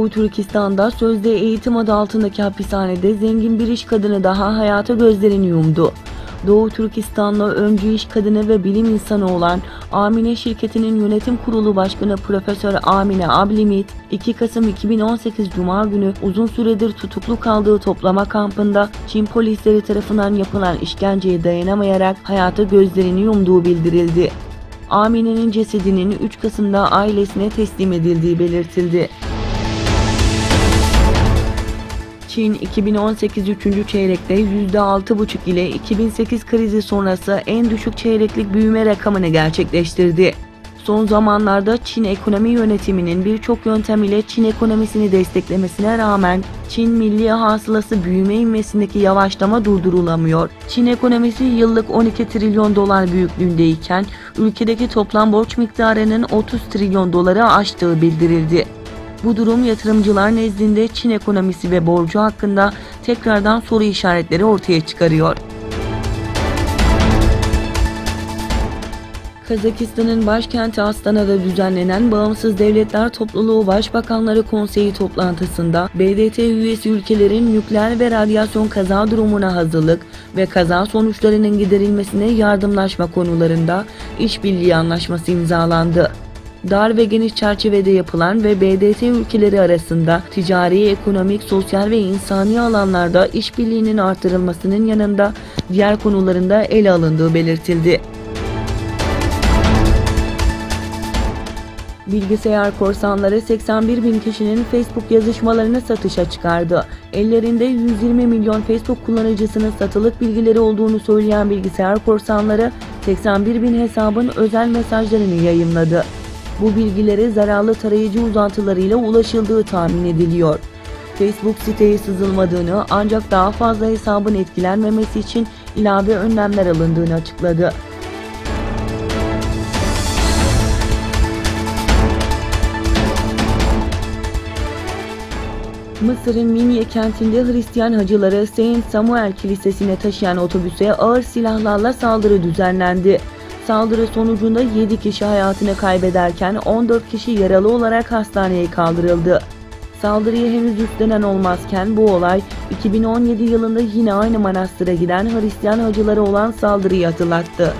Doğu Türkistan'da sözde eğitim adı altındaki hapishanede zengin bir iş kadını daha hayata gözlerini yumdu. Doğu Türkistanlı öncü iş kadını ve bilim insanı olan Amine şirketinin yönetim kurulu başkanı Profesör Amine Ablimit, 2 Kasım 2018 Cuma günü uzun süredir tutuklu kaldığı toplama kampında Çin polisleri tarafından yapılan işkenceye dayanamayarak hayata gözlerini yumduğu bildirildi. Amine'nin cesedinin 3 Kasım'da ailesine teslim edildiği belirtildi. Çin 2018 3. çeyrekte %6,5 ile 2008 krizi sonrası en düşük çeyreklik büyüme rakamını gerçekleştirdi. Son zamanlarda Çin ekonomi yönetiminin birçok yöntem ile Çin ekonomisini desteklemesine rağmen Çin milli hasılası büyüme ivmesindeki yavaşlama durdurulamıyor. Çin ekonomisi yıllık 12 trilyon dolar büyüklüğündeyken ülkedeki toplam borç miktarının 30 trilyon doları aştığı bildirildi. Bu durum yatırımcılar nezdinde Çin ekonomisi ve borcu hakkında tekrardan soru işaretleri ortaya çıkarıyor. Kazakistan'ın başkenti Astana'da düzenlenen Bağımsız Devletler Topluluğu Başbakanları Konseyi toplantısında BDT üyesi ülkelerin nükleer ve radyasyon kaza durumuna hazırlık ve kaza sonuçlarının giderilmesine yardımlaşma konularında işbirliği anlaşması imzalandı. Dar ve geniş çerçevede yapılan ve BDT ülkeleri arasında ticari, ekonomik, sosyal ve insani alanlarda işbirliğinin artırılmasının yanında diğer konularında ele alındığı belirtildi. Bilgisayar korsanları 81 bin kişinin Facebook yazışmalarını satışa çıkardı. Ellerinde 120 milyon Facebook kullanıcısının satılık bilgileri olduğunu söyleyen bilgisayar korsanları 81 bin hesabın özel mesajlarını yayımladı. Bu bilgilere zararlı tarayıcı uzantılarıyla ulaşıldığı tahmin ediliyor. Facebook siteye sızılmadığını ancak daha fazla hesabın etkilenmemesi için ilave önlemler alındığını açıkladı. Mısır'ın Minye kentinde Hristiyan hacıları Saint Samuel Kilisesi'ne taşıyan otobüse ağır silahlarla saldırı düzenlendi. Saldırı sonucunda 7 kişi hayatını kaybederken 14 kişi yaralı olarak hastaneye kaldırıldı. Saldırıyı henüz üstlenen olmazken bu olay 2017 yılında yine aynı manastıra giden Hristiyan hacılara olan saldırıyı hatırlattı.